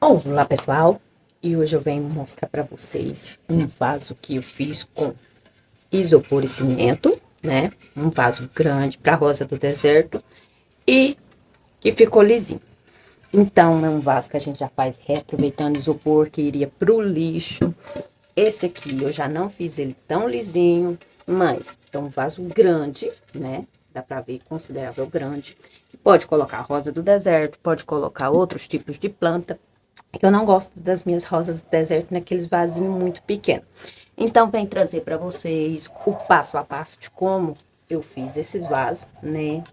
Olá pessoal, e hoje eu venho mostrar para vocês um vaso que eu fiz com isopor e cimento, né? Um vaso grande para rosa do deserto e que ficou lisinho. Então é um vaso que a gente já faz reaproveitando isopor que iria pro lixo. Esse aqui eu já não fiz ele tão lisinho, mas é um vaso grande, né? Dá para ver considerável grande. Pode colocar rosa do deserto, pode colocar outros tipos de planta. Eu não gosto das minhas rosas do deserto naqueles vasinhos muito pequenos. Então, vem trazer para vocês o passo a passo de como eu fiz esse vaso, né?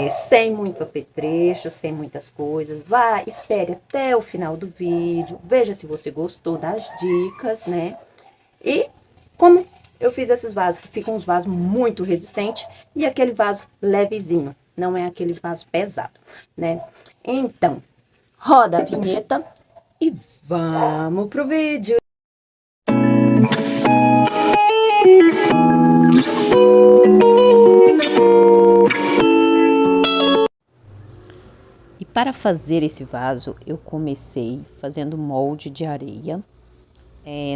Sem muito apetrecho, sem muitas coisas. Vá, espere até o final do vídeo, veja se você gostou das dicas, né? E como eu fiz esses vasos, que ficam uns vasos muito resistentes e aquele vaso levezinho, não é aquele vaso pesado, né? Então, roda a vinheta e vamos pro vídeo. E para fazer esse vaso, eu comecei fazendo molde de areia,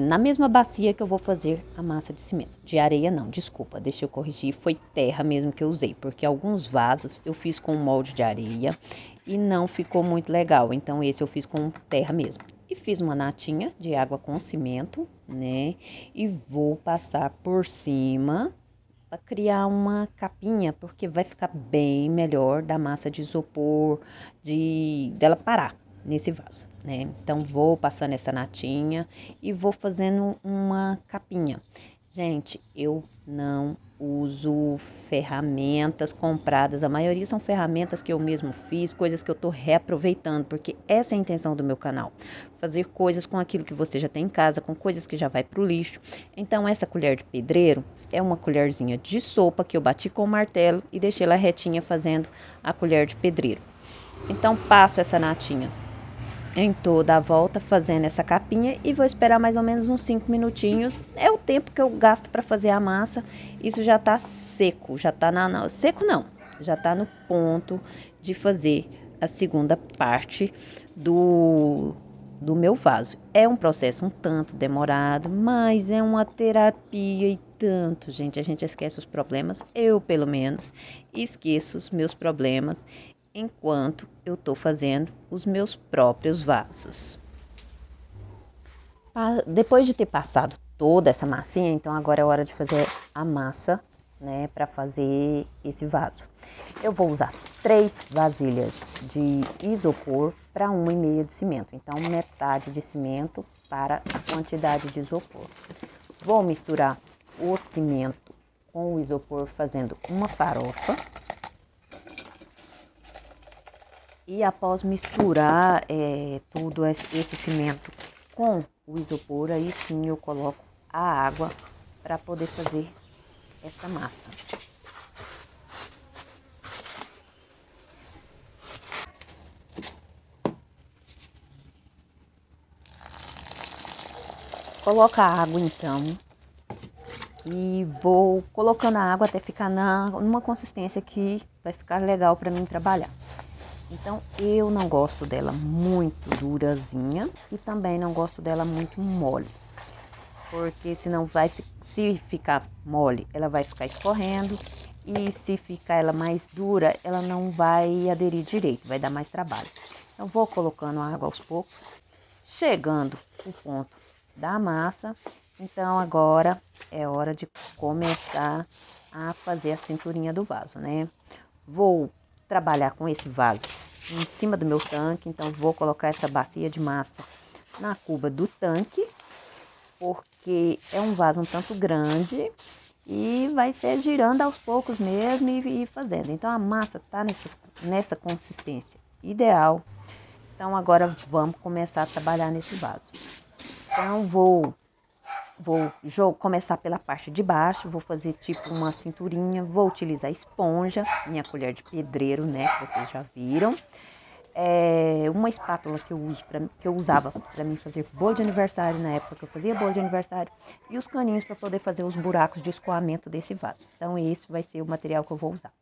na mesma bacia que eu vou fazer a massa de cimento. De areia não, desculpa, deixa eu corrigir, foi terra mesmo que eu usei, porque alguns vasos eu fiz com molde de areia e não ficou muito legal, então esse eu fiz com terra mesmo. E fiz uma natinha de água com cimento, né? E vou passar por cima para criar uma capinha, porque vai ficar bem melhor da massa de isopor, dela parar nesse vaso, né? Então, vou passando essa natinha e vou fazendo uma capinha. Gente, eu não uso ferramentas compradas, a maioria são ferramentas que eu mesmo fiz, coisas que eu tô reaproveitando, porque essa é a intenção do meu canal, fazer coisas com aquilo que você já tem em casa, com coisas que já vai pro lixo. Então, essa colher de pedreiro é uma colherzinha de sopa que eu bati com o martelo e deixei ela retinha fazendo a colher de pedreiro. Então, passo essa natinha em toda a volta fazendo essa capinha e vou esperar mais ou menos uns 5 minutinhos. É o tempo que eu gasto para fazer a massa. Isso já tá seco, já tá seco não, já tá no ponto de fazer a segunda parte do meu vaso. É um processo um tanto demorado, mas é uma terapia e tanto, gente. A gente esquece os problemas, eu pelo menos esqueço os meus problemas enquanto eu estou fazendo os meus próprios vasos. Depois de ter passado toda essa massinha, então agora é hora de fazer a massa, né, para fazer esse vaso. Eu vou usar 3 vasilhas de isopor para 1,5 de cimento. Então, metade de cimento para a quantidade de isopor. Vou misturar o cimento com o isopor fazendo uma farofa. E após misturar tudo esse cimento com o isopor, aí sim eu coloco a água para poder fazer essa massa. Coloca a água então e vou colocando a água até ficar numa consistência que vai ficar legal para mim trabalhar. Então, eu não gosto dela muito durazinha e também não gosto dela muito mole. Porque senão se ficar mole, ela vai ficar escorrendo. E se ficar ela mais dura, ela não vai aderir direito, vai dar mais trabalho. Então, vou colocando a água aos poucos, chegando o ponto da massa. Então, agora é hora de começar a fazer a cinturinha do vaso, né? Vou trabalhar com esse vaso em cima do meu tanque, então vou colocar essa bacia de massa na cuba do tanque, porque é um vaso um tanto grande e vai ser girando aos poucos mesmo e fazendo. Então a massa tá nessa consistência ideal. Então agora vamos começar a trabalhar nesse vaso. Então vou começar pela parte de baixo, vou fazer tipo uma cinturinha, vou utilizar esponja, minha colher de pedreiro, né, que vocês já viram. Uma espátula que eu usava para mim fazer bolo de aniversário, na época que eu fazia bolo de aniversário, e os caninhos para poder fazer os buracos de escoamento desse vaso. Então esse vai ser o material que eu vou usar.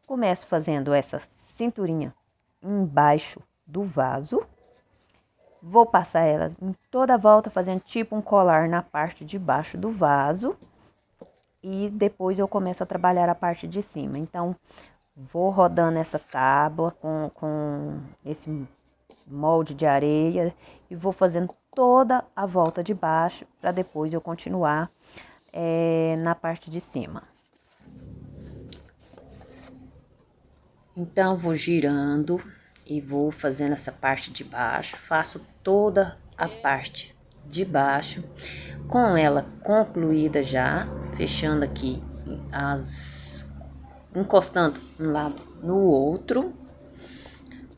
Começo fazendo essa cinturinha embaixo do vaso Vou passar ela em toda a volta, fazendo tipo um colar na parte de baixo do vaso. E depois eu começo a trabalhar a parte de cima. Então, vou rodando essa tábua com esse molde de areia e vou fazendo toda a volta de baixo para depois eu continuar na parte de cima. Então, vou girando e vou fazendo essa parte de baixo, faço toda a parte de baixo, com ela concluída já, fechando aqui encostando um lado no outro.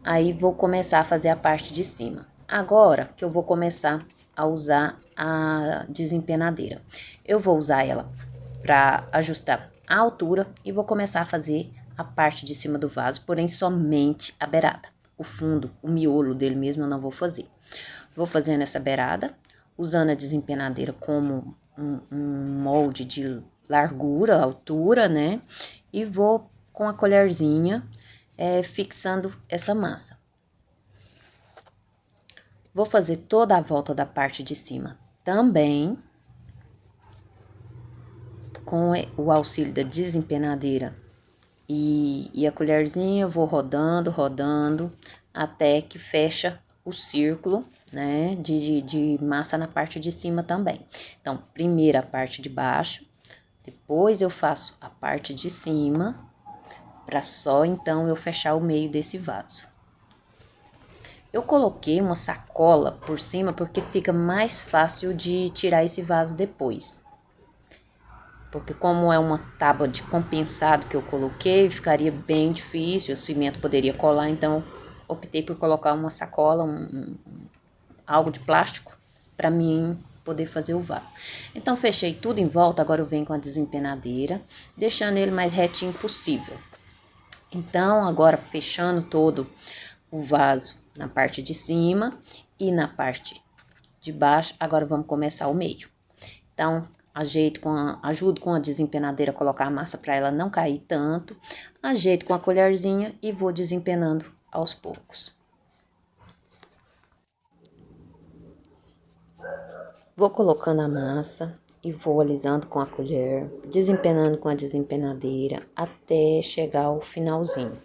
Aí vou começar a fazer a parte de cima. Agora que eu vou começar a usar a desempenadeira. Eu vou usar ela para ajustar a altura e vou começar a fazer a parte de cima do vaso, porém somente a beirada. O fundo, o miolo dele mesmo eu não vou fazer. Vou fazendo essa beirada, usando a desempenadeira como um molde de largura, altura, né? E vou com a colherzinha fixando essa massa. Vou fazer toda a volta da parte de cima também, com o auxílio da desempenadeira e a colherzinha, eu vou rodando, até que fecha o círculo, né, de massa na parte de cima também. Então, primeiro a parte de baixo, depois eu faço a parte de cima, para só então eu fechar o meio desse vaso. Eu coloquei uma sacola por cima porque fica mais fácil de tirar esse vaso depois. Porque como é uma tábua de compensado que eu coloquei, ficaria bem difícil, o cimento poderia colar, então optei por colocar uma sacola, algo de plástico, para mim poder fazer o vaso. Então, fechei tudo em volta, agora eu venho com a desempenadeira, deixando ele mais retinho possível. Então, agora fechando todo o vaso na parte de cima e na parte de baixo, agora vamos começar o meio. Então, ajudo com a desempenadeira a colocar a massa para ela não cair tanto, ajeito com a colherzinha e vou desempenando aos poucos. Vou colocando a massa e vou alisando com a colher, desempenando com a desempenadeira até chegar ao finalzinho.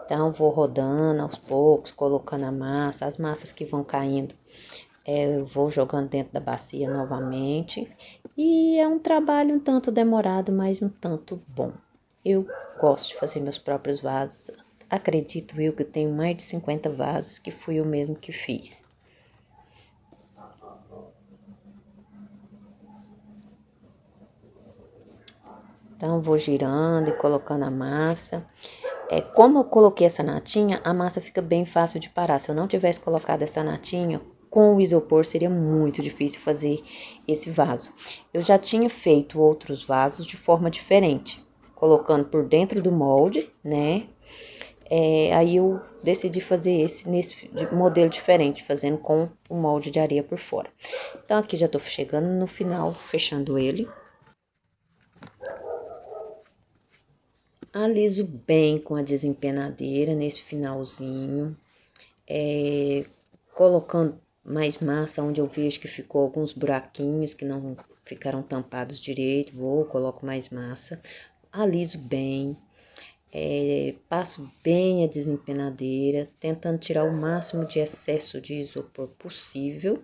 Então, vou rodando aos poucos, colocando a massa, as massas que vão caindo, eu vou jogando dentro da bacia novamente. E é um trabalho um tanto demorado, mas um tanto bom. Eu gosto de fazer meus próprios vasos. Acredito eu que eu tenho mais de 50 vasos que fui eu mesmo que fiz. Então, vou girando e colocando a massa. Como eu coloquei essa natinha, a massa fica bem fácil de parar. Se eu não tivesse colocado essa natinha, com o isopor seria muito difícil fazer esse vaso. Eu já tinha feito outros vasos de forma diferente, colocando por dentro do molde, né? Aí eu decidi fazer nesse modelo diferente, fazendo com o molde de areia por fora. Então, aqui já tô chegando no final, fechando ele. Aliso bem com a desempenadeira nesse finalzinho, colocando mais massa onde eu vejo que ficou alguns buraquinhos que não ficaram tampados direito, coloco mais massa, aliso bem, passo bem a desempenadeira, tentando tirar o máximo de excesso de isopor possível.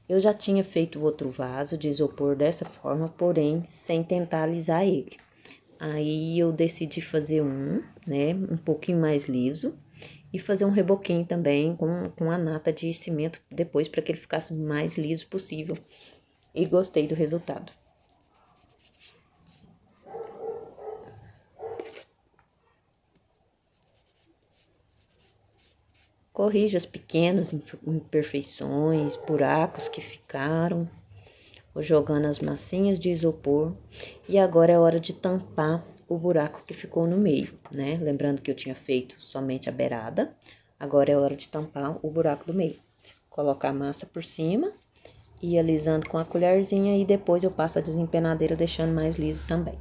Eu já tinha feito outro vaso de isopor dessa forma, porém, sem tentar alisar ele. Aí, eu decidi fazer né, um pouquinho mais liso e fazer um reboquinho também com a nata de cimento depois, para que ele ficasse o mais liso possível. E gostei do resultado. Corrijo as pequenas imperfeições, buracos que ficaram. Vou jogando as massinhas de isopor. E agora é hora de tampar o buraco que ficou no meio, né? Lembrando que eu tinha feito somente a beirada. Agora é hora de tampar o buraco do meio. Colocar a massa por cima e alisando com a colherzinha. E depois eu passo a desempenadeira deixando mais liso também.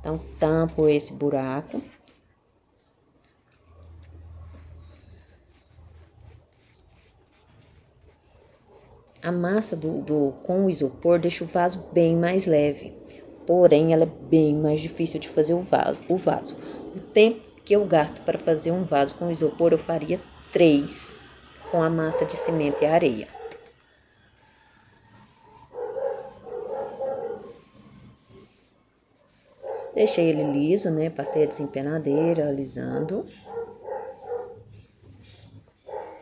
Então, tampo esse buraco. a massa com o isopor deixa o vaso bem mais leve, porém ela é bem mais difícil de fazer o vaso. O tempo que eu gasto para fazer um vaso com isopor, eu faria 3 com a massa de cimento e areia. Deixei ele liso, né? Passei a desempenadeira, alisando.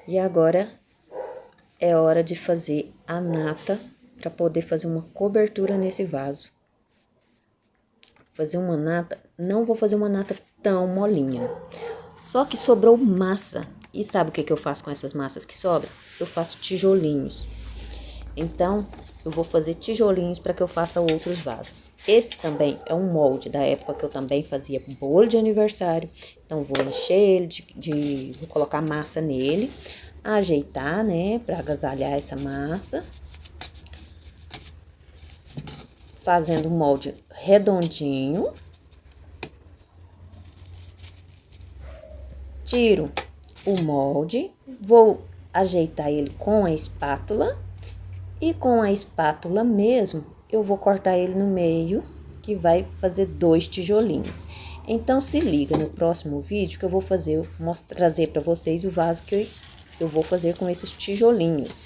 E agora é hora de fazer a nata para poder fazer uma cobertura nesse vaso. Fazer uma nata, não vou fazer uma nata tão molinha. Só que sobrou massa. E sabe o que eu faço com essas massas que sobram? Eu faço tijolinhos. Então, eu vou fazer tijolinhos para que eu faça outros vasos. Esse também é um molde da época que eu também fazia bolo de aniversário. Então, vou encher ele vou colocar massa nele, ajeitar, né, para agasalhar essa massa. Fazendo um molde redondinho. Tiro o molde, vou ajeitar ele com a espátula. E com a espátula mesmo, eu vou cortar ele no meio, que vai fazer 2 tijolinhos. Então, se liga no próximo vídeo que eu vou trazer para vocês o vaso que eu vou fazer com esses tijolinhos.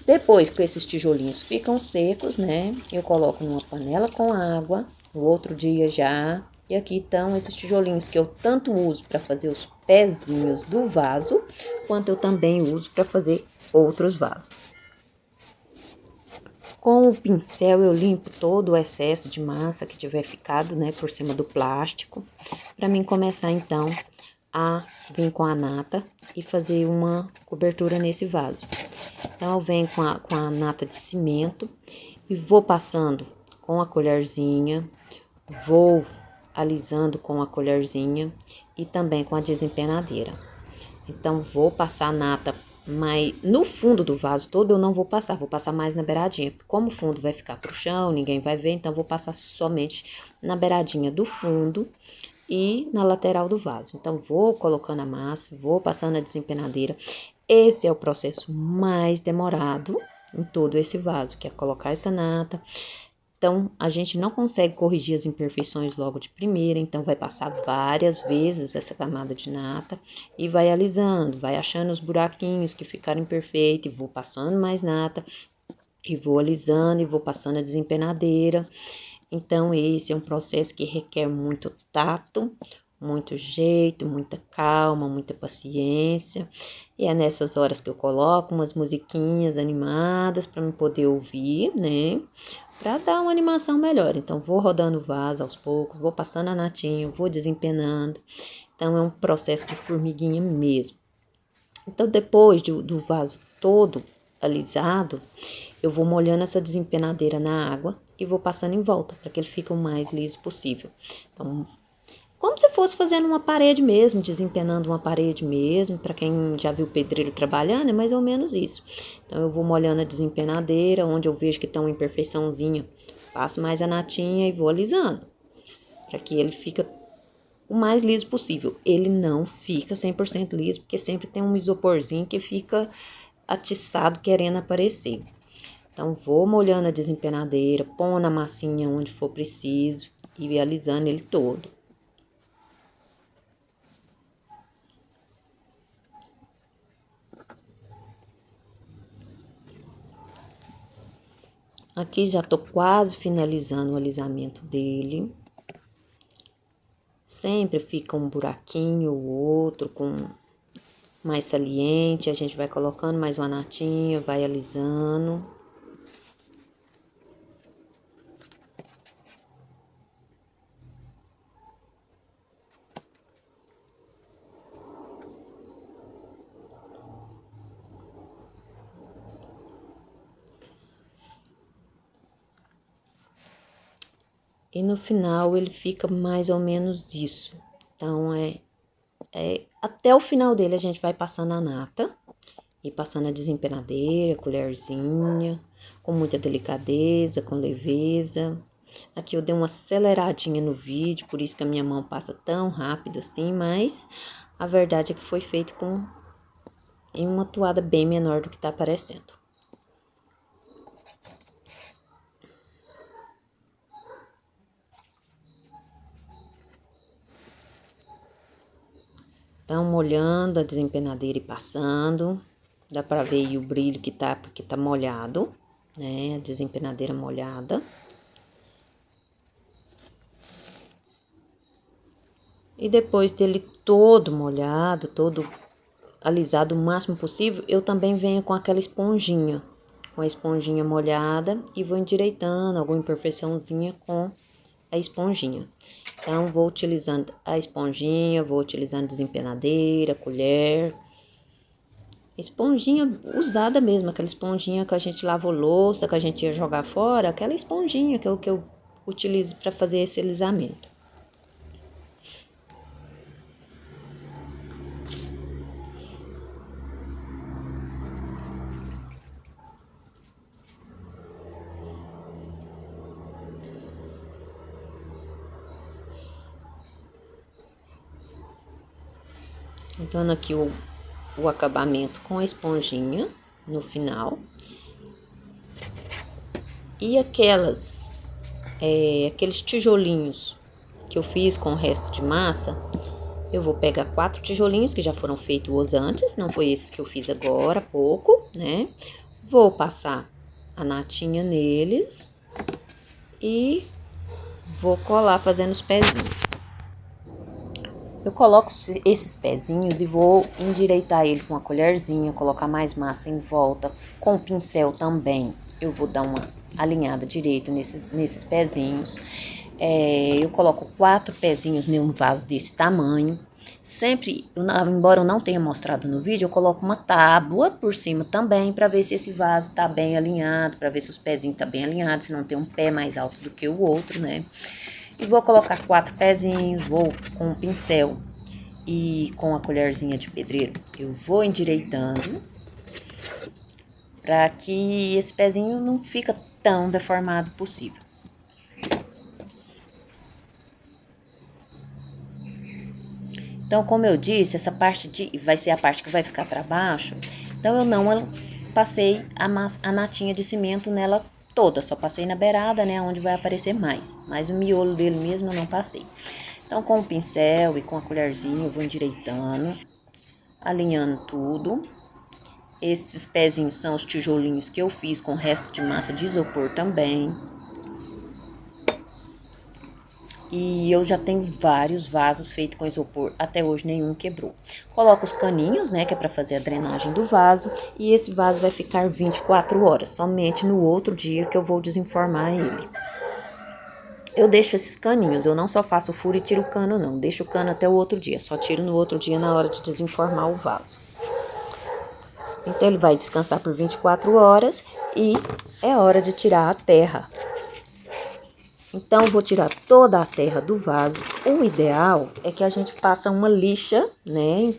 Depois que esses tijolinhos ficam secos, né, eu coloco numa panela com água, no outro dia já. E aqui estão esses tijolinhos que eu tanto uso para fazer os pezinhos do vaso, quanto eu também uso para fazer outros vasos. Com o pincel eu limpo todo o excesso de massa que tiver ficado, né, por cima do plástico, para mim começar então a vir com a nata e fazer uma cobertura nesse vaso. Então eu venho com a nata de cimento e vou passando com a colherzinha, vou alisando com a colherzinha e também com a desempenadeira. Então vou passar a nata, mas no fundo do vaso todo eu não vou passar mais na beiradinha. Como o fundo vai ficar pro chão, ninguém vai ver, então vou passar somente na beiradinha do fundo e na lateral do vaso. Então vou colocando a massa, vou passando a desempenadeira. Esse é o processo mais demorado em todo esse vaso, que é colocar essa nata. Então, a gente não consegue corrigir as imperfeições logo de primeira, então vai passar várias vezes essa camada de nata e vai alisando, vai achando os buraquinhos que ficaram imperfeitos, e vou passando mais nata e vou alisando e vou passando a desempenadeira. Então, esse é um processo que requer muito tato, muito jeito, muita calma, muita paciência. E é nessas horas que eu coloco umas musiquinhas animadas para me poder ouvir, né? Para dar uma animação melhor. Então, vou rodando o vaso aos poucos, vou passando a natinha, vou desempenando. Então, é um processo de formiguinha mesmo. Então, depois do vaso todo alisado, eu vou molhando essa desempenadeira na água e vou passando em volta, para que ele fique o mais liso possível. Então, como se fosse fazendo uma parede mesmo, desempenando uma parede mesmo. Para quem já viu o pedreiro trabalhando, é mais ou menos isso. Então, eu vou molhando a desempenadeira, onde eu vejo que tá uma imperfeiçãozinha, passo mais a natinha e vou alisando, para que ele fique o mais liso possível. Ele não fica 100% liso, porque sempre tem um isoporzinho que fica atiçado, querendo aparecer. Então, vou molhando a desempenadeira, pondo a massinha onde for preciso e alisando ele todo. Aqui já tô quase finalizando o alisamento dele. Sempre fica um buraquinho ou outro com mais saliente. A gente vai colocando mais uma natinha, vai alisando. E no final ele fica mais ou menos isso. Então, até o final dele a gente vai passando a nata e passando a desempenadeira, colherzinha, com muita delicadeza, com leveza. Aqui eu dei uma aceleradinha no vídeo, por isso que a minha mão passa tão rápido assim, mas a verdade é que foi feito em uma toada bem menor do que tá aparecendo. Então, molhando a desempenadeira e passando. Dá pra ver aí o brilho que tá, porque tá molhado, né? A desempenadeira molhada. E depois dele todo molhado, todo alisado o máximo possível, eu também venho com aquela esponjinha. Com a esponjinha molhada e vou endireitando alguma imperfeiçãozinha com a esponjinha. Então, vou utilizando a esponjinha, vou utilizando desempenadeira, colher. Esponjinha usada mesmo, aquela esponjinha que a gente lava louça, que a gente ia jogar fora, aquela esponjinha que eu utilizo para fazer esse alisamento. Dando aqui o acabamento com a esponjinha no final. E aqueles tijolinhos que eu fiz com o resto de massa, eu vou pegar 4 tijolinhos que já foram feitos antes, não foi esses que eu fiz agora há pouco, né? Vou passar a natinha neles e vou colar fazendo os pezinhos. Eu coloco esses pezinhos e vou endireitar ele com uma colherzinha, colocar mais massa em volta, com o pincel também. Eu vou dar uma alinhada direito nesses pezinhos. Eu coloco 4 pezinhos em um vaso desse tamanho. Sempre, embora eu não tenha mostrado no vídeo, eu coloco uma tábua por cima também para ver se esse vaso tá bem alinhado, para ver se os pezinhos tá bem alinhados, se não tem um pé mais alto do que o outro, né? E vou colocar 4 pezinhos, vou com o pincel e com a colherzinha de pedreiro, eu vou endireitando para que esse pezinho não fica tão deformado possível. Então, como eu disse, essa parte vai ser a parte que vai ficar para baixo. Então, eu não passei a natinha de cimento nela toda, só passei na beirada, né, onde vai aparecer mais. Mas o miolo dele mesmo eu não passei. Então, com o pincel e com a colherzinha, eu vou endireitando, alinhando tudo. Esses pezinhos são os tijolinhos que eu fiz com o resto de massa de isopor também. E eu já tenho vários vasos feitos com isopor, até hoje nenhum quebrou. Coloco os caninhos, né, que é para fazer a drenagem do vaso, e esse vaso vai ficar 24 horas, somente no outro dia que eu vou desenformar ele. Eu deixo esses caninhos, eu não só faço o furo e tiro o cano não, deixo o cano até o outro dia, só tiro no outro dia na hora de desenformar o vaso. Então, ele vai descansar por 24 horas e é hora de tirar a terra. Então, eu vou tirar toda a terra do vaso. O ideal é que a gente faça uma lixa, né,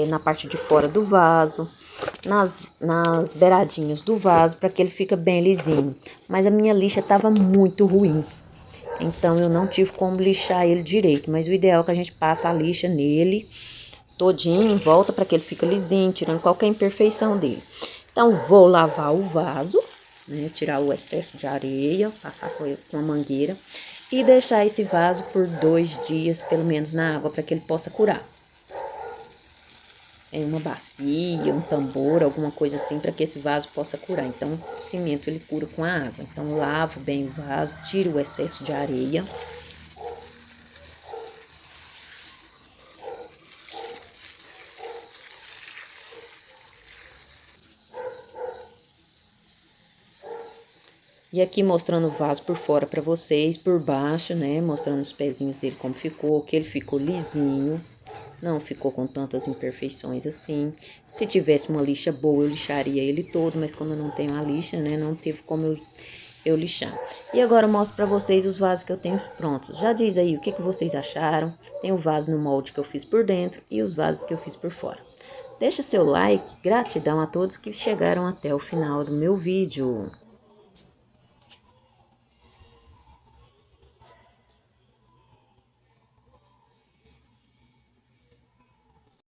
na parte de fora do vaso, nas beiradinhas do vaso, para que ele fique bem lisinho. Mas a minha lixa estava muito ruim, então eu não tive como lixar ele direito. Mas o ideal é que a gente passe a lixa nele todinho em volta para que ele fique lisinho, tirando qualquer imperfeição dele. Então, vou lavar o vaso, né, tirar o excesso de areia, passar com a mangueira e deixar esse vaso por 2 dias, pelo menos, na água, para que ele possa curar. Em uma bacia, um tambor, alguma coisa assim, para que esse vaso possa curar. Então, o cimento ele cura com a água. Então, lavo bem o vaso, tiro o excesso de areia. E aqui mostrando o vaso por fora para vocês, por baixo, né? Mostrando os pezinhos dele como ficou, que ele ficou lisinho. Não ficou com tantas imperfeições assim. Se tivesse uma lixa boa, eu lixaria ele todo, mas como eu não tenho a lixa, né? Não teve como eu lixar. E agora eu mostro para vocês os vasos que eu tenho prontos. Já diz aí o que vocês acharam. Tem o vaso no molde que eu fiz por dentro e os vasos que eu fiz por fora. Deixa seu like, gratidão a todos que chegaram até o final do meu vídeo.